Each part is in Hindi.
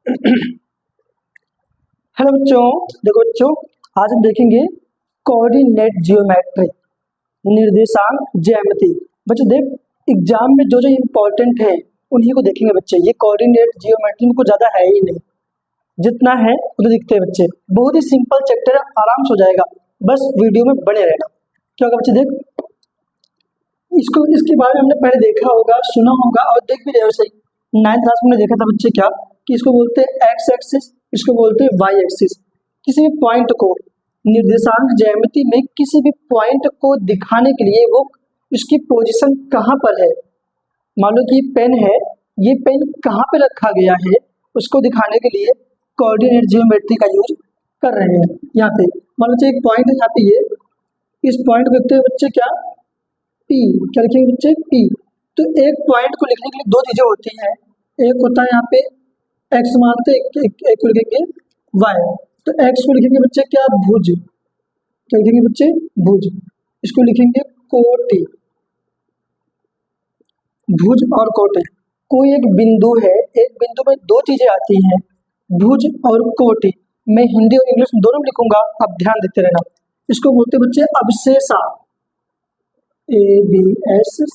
हेलो बच्चों, देखो बच्चों, आज हम देखेंगे कोऑर्डिनेट जियोमेट्री, निर्देशांक ज्यामिति। बच्चों देख, एग्जाम में जो जो इम्पोर्टेंट है उन्हीं को देखेंगे बच्चे। ये कोऑर्डिनेट जियोमेट्री में कुछ ज़्यादा है ही नहीं, जितना है उतना दिखते हैं बच्चे। बहुत ही सिंपल चैप्टर है, आराम से हो जाएगा, बस वीडियो में बने रहना। क्या होगा बच्चे, देख इसके बारे में हमने पहले देखा होगा, सुना होगा और देख भी रहे हो सही। 9th क्लास में हमने देखा था बच्चे क्या कि इसको बोलते हैं एक्स एक्सिस, इसको बोलते हैं वाई एक्सिस। किसी भी पॉइंट को निर्देशांक ज्यामिति में किसी भी पॉइंट को दिखाने के लिए वो उसकी पोजीशन कहाँ पर है, मान लो कि पेन है, ये पेन कहाँ पे रखा गया है, उसको दिखाने के लिए कोऑर्डिनेट जियोमेट्री का यूज कर रहे हैं। यहाँ पे मान लो एक पॉइंट है, यहाँ पे ये इस पॉइंट को देखते हैं बच्चे क्या पी, क्या लिखेंगे बच्चे पी। तो एक पॉइंट को लिखने के लिए दो चीजें होती हैं, एक होता है यहाँ पे एक्स मानते हैं, एक को लिखेंगे वाई। तो एक्स को लिखेंगे बच्चे क्या भुज, क्या लिखेंगे बच्चे भुज। इसको लिखेंगे कोटि, भुज और कोटि। कोई एक बिंदु है, एक बिंदु में दो चीजें आती हैं, भुज और कोटि। मैं हिंदी और इंग्लिश में दोनों में लिखूंगा, आप ध्यान देते रहना। इसको बोलते हैं बच्चे अवशेषा, ABSCISS,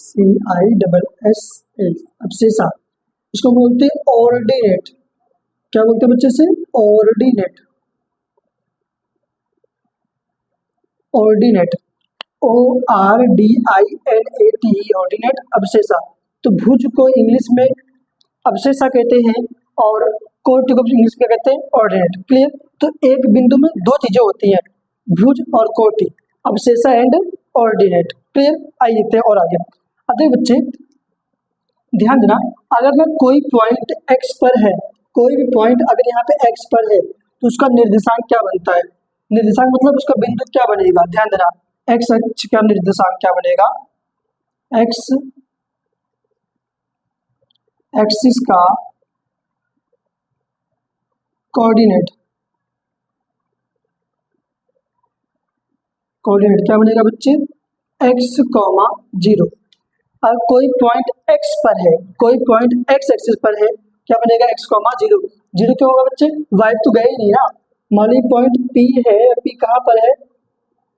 अवशेषा। इसको बोलते हैं ऑर्डिनेट, क्या बोलते हैं बच्चे से ऑर्डिनेट, ऑर्डिनेट ORDINAT, ऑर्डिनेट अवशेषा। तो भुज को इंग्लिश में अवशेषा कहते हैं और कोटि को इंग्लिश में कहते हैं ऑर्डिनेट। क्लियर। तो एक बिंदु में दो चीजें होती हैं, भुज और कोटि, अवशेषा एंड ऑर्डिनेट। क्लियर। आइए देखते हैं और आगे। अब देखिए बच्चे ध्यान देना, अगर मैं कोई पॉइंट एक्स पर है, कोई भी पॉइंट अगर यहाँ पे एक्स पर है तो उसका निर्देशांक क्या बनता है, निर्देशांक मतलब उसका बिंदु क्या बनेगा। ध्यान देना, एक्स अक्ष का निर्देशांक क्या बनेगा, एक्स एक्सिस का कोऑर्डिनेट, कोऑर्डिनेट क्या बनेगा बच्चे एक्स कॉमा जीरो। अगर कोई पॉइंट एक्स पर है, कोई पॉइंट एक्स एक्सिस पर है, क्या बनेगा एक्स कॉमा जीरो। जीरो क्यों होगा बच्चे, वाई तो गए ही नहीं ना। मान ली पॉइंट पी है, पी कहाँ पर है,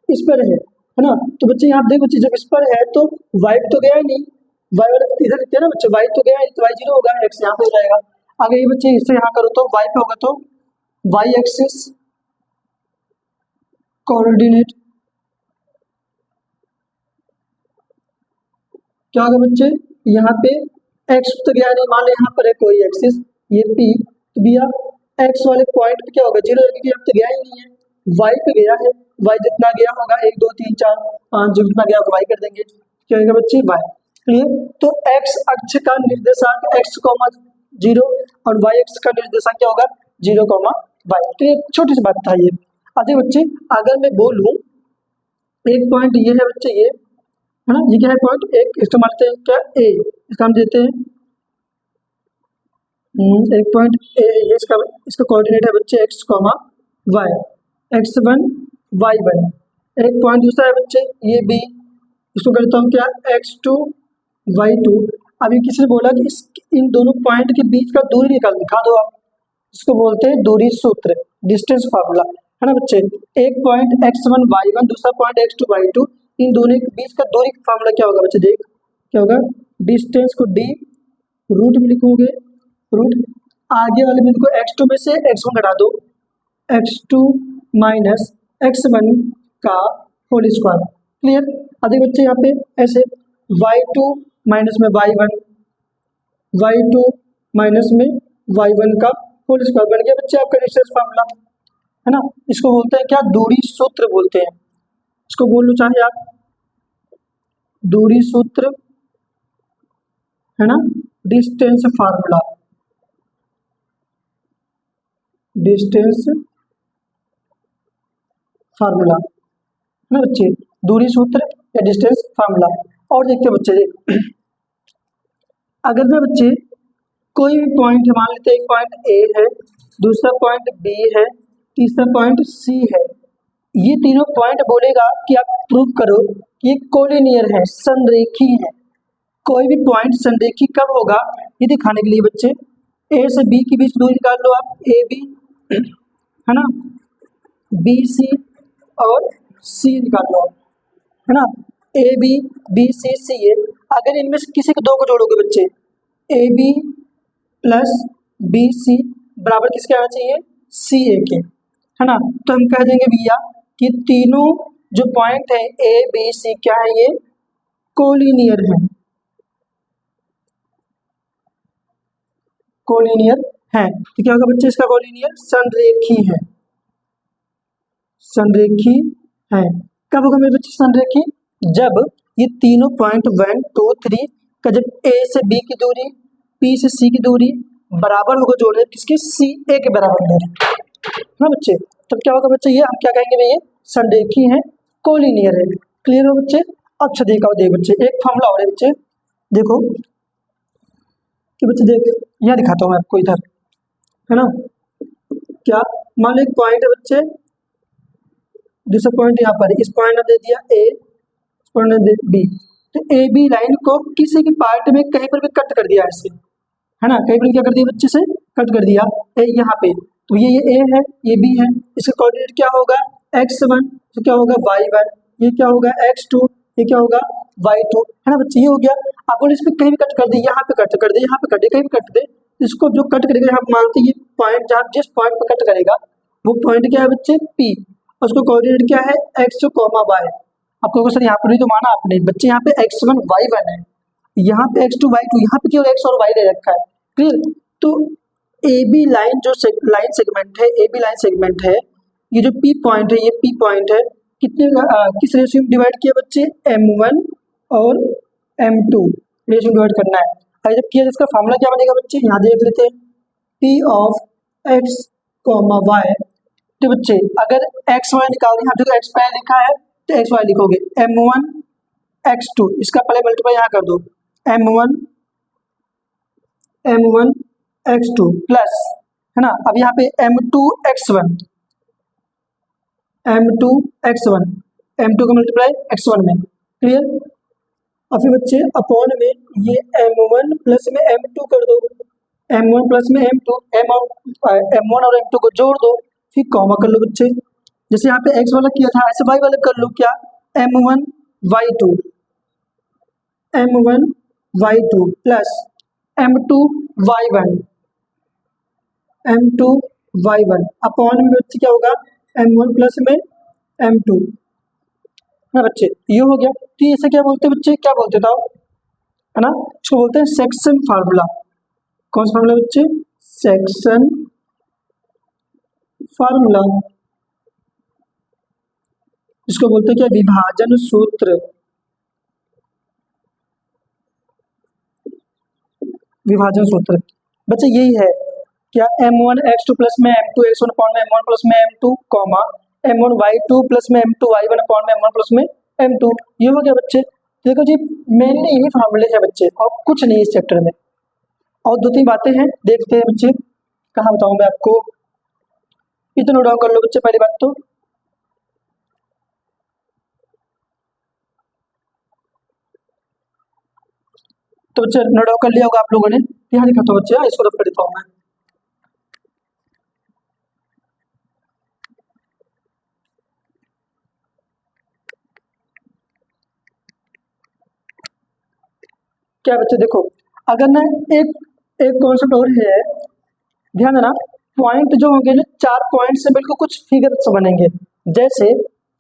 इस पर है ना। तो बच्चे यहाँ देखो बच्चे, जब इस पर है तो वाई तो गया ही नहीं, वाई वाले इधर लिखते हैं ना बच्चे, वाई तो गया ही, तो वाई जीरो होगा, एक्स यहाँ पे हो जाएगा। अगर ये बच्चे इससे यहाँ करो तो वाई पे होगा, तो वाई एक्सिस कोऑर्डिनेट क्या होगा बच्चे, यहाँ पे एक्स तो गया नहीं, मान लो यहाँ पर है कोई एक्सिस, ये पी, तो भैया एक्स वाले पॉइंट पे क्या होगा जीरो, क्योंकि अब तो गया ही नहीं है, वाई पे गया है, वाई जितना गया होगा 1 2 3 4 5 जो जितना गया होगा वाई कर देंगे, क्या होगा बच्चे वाई। क्लियर। तो एक्स अक्ष का निर्देशांक एक्स कॉमा जीरो और वाई अक्ष का निर्देशांक क्या होगा जीरो कॉमा वाई। तो ये छोटी सी बात था ये। आगे बच्चे अगर मैं बोलूँ एक पॉइंट ये है बच्चे, ये है ना, ये क्या है पॉइंट एक, इसका मानते हैं क्या ए, इसका हम देते हैं एक पॉइंट ए, ये इसका इसका कोऑर्डिनेट है बच्चे x comma Y, x1 y1। एक पॉइंट दूसरा है बच्चे ये बी, इसको करता हूँ क्या x2 y2। अभी किसी ने बोला कि इन दोनों पॉइंट के बीच का दूरी निकाल दिखा दो आप, इसको बोलते हैं दूरी सूत्र, डिस्टेंस फार्मूला, है ना बच्चे। एक पॉइंट x1 y1, दूसरा पॉइंट x2 y2, इन दोनों के बीच का दूरी का फार्मूला क्या होगा बच्चे, देख क्या होगा, डिस्टेंस को d रूट में लिखोगे, रूट आगे वाले बिंदु को x2 में से x1 घटा दो, x2 माइनस x1 का होल स्क्वायर। क्लियर। अधिक बच्चे यहाँ पे ऐसे y2 माइनस में y1, y2 माइनस में y1 का होल स्क्वायर बन गया बच्चे आपका डिस्टेंस फार्मूला, है ना। इसको बोलते हैं क्या, दूरी सूत्र बोलते हैं, इसको बोल लो चाहे आप दूरी सूत्र, है ना, डिस्टेंस फार्मूला, डिस्टेंस फार्मूला, है ना बच्चे, दूरी सूत्र या डिस्टेंस फार्मूला। और देखते हैं बच्चे, अगर मैं बच्चे कोई भी पॉइंट है, मान लेते हैं एक पॉइंट ए है, दूसरा पॉइंट बी है, तीसरा पॉइंट सी है, ये तीनों पॉइंट बोलेगा कि आप प्रूव करो कि ये कोलिनियर है, संरेखी है। कोई भी पॉइंट संरेखी कब होगा ये दिखाने के लिए बच्चे ए से बी के बीच दूरी निकाल लो आप, ए बी है ना, बी सी और सी निकाल लो आप, है ना, ए बी सी सी ए। अगर इनमें से किसी को दो को जोड़ोगे बच्चे, A B plus B C बराबर किसके आना चाहिए, सी ए के, है ना। तो हम कह देंगे भैया कि तीनों जो पॉइंट है ए बी सी क्या है, ये कोलिनियर है, कोलिनियर है। तो क्या होगा बच्चे इसका कोलिनियर, संरेखी है, संरेखी है। कब होगा मेरे बच्चे संरेखी, जब ये तीनों पॉइंट 1 2 3 का जब ए से बी की दूरी, पी से सी की दूरी बराबर होगा, जोड़े किसके, सी ए के बराबर है ना बच्चे। तब क्या होगा बच्चे, ये हम क्या कहेंगे भैया, संरेखी है, कोलिनियर है। क्लियर हो बच्चे। अच्छा देखा देख बच्चे, एक फॉर्मूला और है बच्चे, देखो कि बच्चे देख, यहाँ दिखाता हूँ मैं आपको इधर, है ना। क्या, मान लो एक पॉइंट है बच्चे, दूसरा पॉइंट यहाँ पर, इस पॉइंट ने दे दिया ए, इस पॉइंट ने दे बी, तो ए बी लाइन को किसी की पार्ट में कहीं पर भी कट कर दिया ऐसे, है ना, कहीं पर क्या कर दिया बच्चे से कट कर दिया, ए यहाँ पे, तो ये ए है, ये बी है, इसका कोऑर्डिनेट क्या होगा x1, तो क्या होगा y1, ये क्या होगा x2, ये क्या होगा y2, है ना बच्चे। ये हो गया। आप बोले इसमें कहीं भी कट कर दे, यहाँ पे कट कर दे, यहाँ पे कट दे, कहीं भी कट दे, इसको जो कट करेगा, हम मानते हैं ये पॉइंट, जहाँ जिस पॉइंट पे कट करेगा वो पॉइंट क्या है बच्चे, P, और उसको कोऑर्डिनेट क्या है x, y। आपको सर यहाँ पर नहीं तो माना आपने बच्चे, यहाँ पे x1 y1 है, यहाँ पे x2 y2, यहाँ पे केवल x और y ले रखा है। क्लियर। तो ए बी लाइन जो लाइन सेगमेंट है, ए बी लाइन सेगमेंट है, ये जो पी पॉइंट है, ये पी पॉइंट है, कितने किस रेशियो में डिवाइड किया बच्चे, m1 और m2 रेशियो डिवाइड करना है। और जब किया इसका फार्मूला क्या बनेगा बच्चे, यहाँ देख लेते हैं, p ऑफ x, y। तो बच्चे अगर x y निकाल, यहाँ देखो x पहले लिखा है तो x y लिखोगे, m1 x2, इसका पहले मल्टीप्लाई यहाँ कर दो, m1 x2 प्लस, है ना, अब यहाँ पे m2 x1 m2 का मल्टीप्लाई x1 में। क्लियर। और फिर बच्चे अपॉन में ये m1 प्लस में m2 कर दो, m1 प्लस में m2, m1 और m2 को जोड़ दो, फिर कॉमा कर लो बच्चे। जैसे यहाँ पे x वाला किया था ऐसे y वाला कर लो, क्या m1 y2 plus m2 y1 upon में बच्चे क्या होगा, m1 प्लस में m2, है बच्चे। ये हो गया। तो इसे क्या बोलते हैं बच्चे, क्या बोलते था, है ना, इसको बोलते हैं सेक्शन फार्मूला। कौन सा फार्मूला बच्चे, सेक्शन फार्मूला। इसको बोलते हैं क्या, विभाजन सूत्र, विभाजन सूत्र बच्चे यही है क्या, m1 x2 प्लस में m2 x1 अपॉन में m1 प्लस में m2 comma m1 y2 plus में m2 y1 अपॉन में m1 प्लस में m2। ये हो गया बच्चे। देखो जी मेनली यही फार्मूले हैं बच्चे, और कुछ नहीं इस चैप्टर में, और दो तीन बातें हैं, देखते हैं बच्चे, कहाँ बताऊँ मैं आपको, इतना नोट डाउन कर लो बच्चे। पहली बात तो बच्चे नोट डाउन कर लिया होगा आप लोगों ने, यहाँ लिखा था बच्चे, इसको रफ कर देता हूँ मैं। क्या बच्चे देखो, अगर ना एक कॉन्सेप्ट और है, ध्यान देना, पॉइंट जो होंगे ना, 4 पॉइंट से मिलकर कुछ फिगर्स बनेंगे, जैसे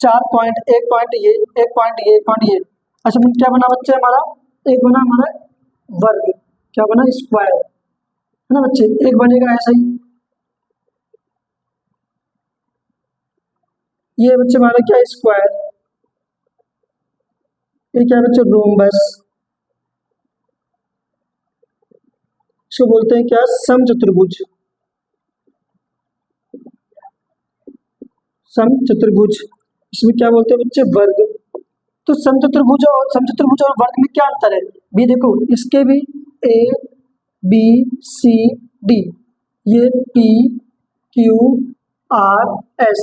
4 पॉइंट, एक पॉइंट ये, एक पॉइंट ये, एक पॉइंट ये। अच्छा क्या बना बच्चे हमारा, एक बना हमारा वर्ग, क्या बना स्क्वायर, है ना बच्चे। एक बनेगा ऐसा ही, ये बच्चे हमारा क्या स्क्वायर, ये क्या बच्चे रोम्बस, इसको बोलते हैं क्या, समचतुर्भुज, समचतुर्भुज। इसमें क्या बोलते हैं बच्चे, वर्ग। तो समचतुर्भुज और वर्ग में क्या अंतर है भी, देखो इसके भी ए बी सी डी, ये पी क्यू आर एस,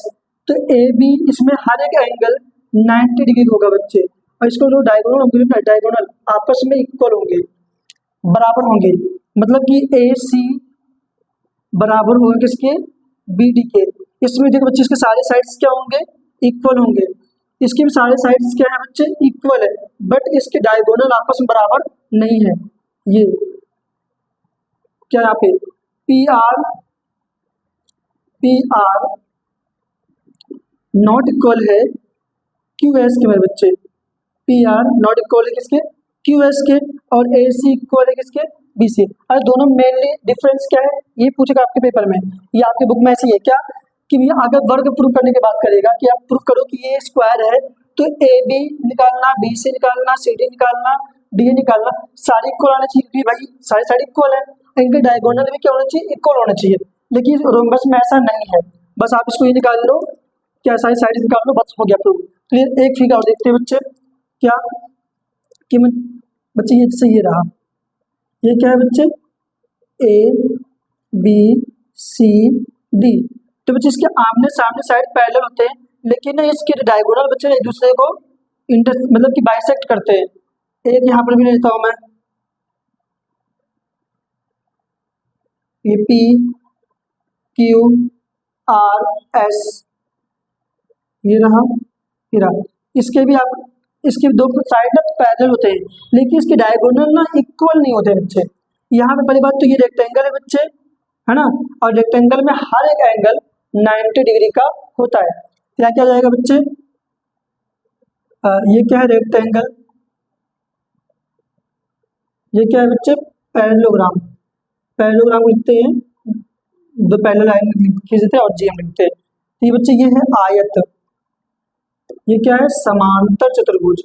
तो ए बी इसमें हर एक एंगल 90 डिग्री होगा बच्चे, और इसको जो डायगोनल होंगे ना, डायगोनल आपस में इक्वल होंगे, बराबर होंगे, मतलब कि ए सी बराबर होगा किसके, बी डी के। इसमें देखो बच्चे इसके सारे साइड्स क्या होंगे, इक्वल होंगे। इसके भी सारे साइड्स क्या है बच्चे, इक्वल है, बट इसके डायगोनल आपस में बराबर नहीं है। ये क्या यहाँ पे पी आर नॉट इक्वल है क्यू एस के, मेरे बच्चे पी आर नॉट इक्वल है किसके, क्यू एस के, और ए सी इक्वल है किसके, बी सी। और दोनों मेनली डिफरेंस क्या है, ये पूछेगा आपके पेपर में, ये आपके बुक में ऐसे ही है क्या कि भैया अगर वर्ग प्रूव करने की बात करेगा कि आप प्रूव करो कि ये स्क्वायर है, तो ए बी निकालना, बी सी निकालना, सी डी निकालना, डी ए निकालना, सारे इक्वल आना चाहिए क्योंकि भाई सारे साइड इक्वल है, इनके डायगोनल भी क्या होना चाहिए, इक्वल होना चाहिए। लेकिन रोम्बस में ऐसा नहीं है, बस आप इसको ये निकाल लो, क्या सारी साइड निकाल लो, बस हो गया प्रूव। क्लियर। एक फिगर और देखते हैं बच्चे, क्या कि बच्चे ये जैसे ये रहा, ये क्या है बच्चे, ए बी सी डी। तो बच्चे इसके आमने सामने साइड पैरेलल होते हैं, लेकिन इसके डायगोनल बच्चे एक दूसरे को मतलब कि बाइसेक्ट करते हैं। एक यहाँ पर भी लेता हूँ मैं, ये पी क्यू आर एस, ये रहा, ये रहा। इसके भी आप इसके दो साइड ना पैरेलल होते हैं, लेकिन इसके डायगोनल ना इक्वल नहीं होते बच्चे। यहाँ पे पहली बात तो ये रेक्टेंगल है बच्चे, है ना, और रेक्टेंगल में हर एक एंगल 90 डिग्री का होता है। क्या क्या जाएगा बच्चे, ये क्या है रेक्टेंगल, ये क्या है बच्चे, पैरेललोग्राम। पैरेललोग्राम लिखते हैं, दो पैरेलल लाइन खींचते हैं और जी हम लिखते हैं। तो ये बच्चे ये है आयत, ये क्या है समांतर चतुर्भुज,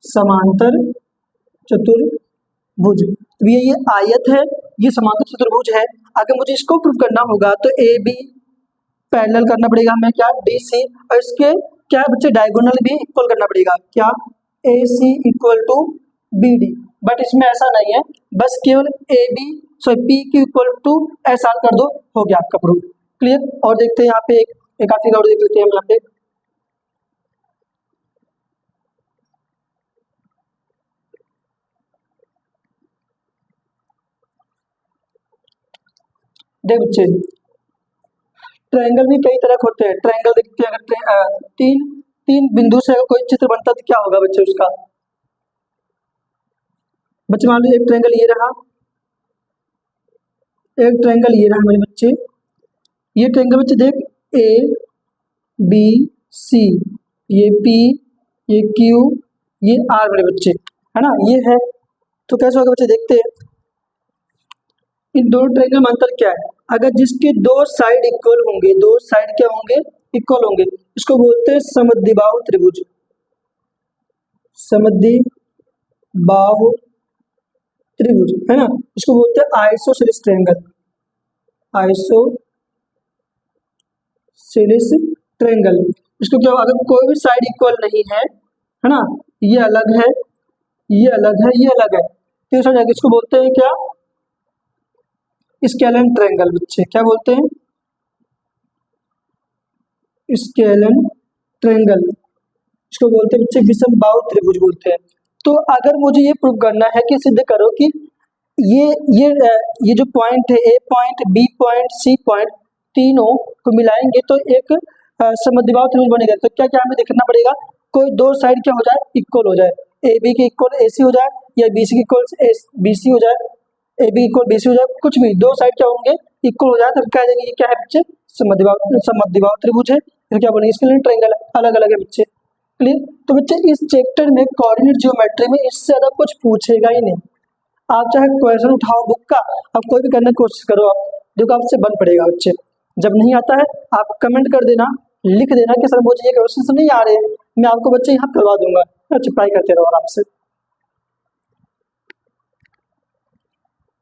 समांतर चतुर्भुज। तो ये आयत है, ये समांतर चतुर्भुज है। अगर मुझे इसको प्रूव करना होगा तो ए बी पैरेलल करना पड़ेगा हमें, क्या डी सी, और इसके क्या है बच्चे डायगोनल भी इक्वल करना पड़ेगा, क्या A C equal to B D. But इसमें ऐसा नहीं है, बस केवल A B P Q equal to S R कर दो, हो गया आपका प्रूफ। क्लियर। और देखते हैं यहाँ पे एक काफी और देख लेते हैं हम यहाँ पे, देख बच्चे ट्रायंगल भी कई तरह के होते हैं। ट्रायंगल देखते हैं, अगर तीन बिंदु से अगर कोई चित्र बनता तो क्या होगा बच्चे उसका, बच्चे मान लो एक ट्रायंगल ये रहा, एक ट्रायंगल ये रहा मेरे बच्चे, ये ट्रायंगल बच्चे देख ए बी सी, ये पी, ये क्यू, ये आर मेरे बच्चे, है ना, ये है। तो कैसे होगा बच्चे, देखते हैं इन दोनों ट्रायंगल में अंतर क्या है। अगर जिसके दो साइड इक्वल होंगे, दो साइड क्या होंगे, इक्वल होंगे, इसको बोलते हैं समद्विबाहु त्रिभुज, समद्विबाहु त्रिभुज, है ना। इसको बोलते हैं आइसोसेलेस ट्रायंगल, आइसोसेलेस ट्रायंगल। इसको क्या, अगर कोई भी साइड इक्वल नहीं है, है ना, ये अलग है, ये अलग है, ये अलग है, तो इसको बोलते हैं क्या, स्केलन ट्रायंगल। बच्चे क्या बोलते हैं, स्केलन ट्रायंगल, इसको बोलते हैं बच्चे विषम बाहु त्रिभुज बोलते हैं। तो अगर मुझे ये प्रूव करना है कि सिद्ध करो कि ये जो पॉइंट है, A point, B point, C point, तीनों को मिलाएंगे तो एक समद्विबाहु त्रिभुज बनेगा। तो क्या क्या हमें देखना पड़ेगा, कोई दो साइड क्या हो जाए, इक्वल हो जाए, ए बी के इक्वल ए सी हो जाए, या बी सी के इक्वल बी सी हो जाए, A B equal B C हो जाए, कुछ भी दो साइड क्या होंगे, इक्वल हो जाए, तो कह देंगे ये क्या है बच्चे, समद्विबाहु त्रिभुज है। फिर क्या बोलेंगे, इसके लिए ट्रायंगल अलग अलग है बच्चे। क्लियर। तो बच्चे इस चैप्टर में कोऑर्डिनेट ज्योमेट्री में इससे ज्यादा कुछ पूछेगा ही नहीं। आप चाहे क्वेश्चन उठाओ बुक का, आप कोई भी करने की कोशिश करो, आप देखो आपसे बन पड़ेगा बच्चे। जब नहीं आता है आप कमेंट कर देना, लिख देना कि सर मुझे ये क्वेश्चन नहीं आ रहे, मैं आपको बच्चे यहाँ करवा दूंगा। अच्छा, ट्राई करते रहो आराम से।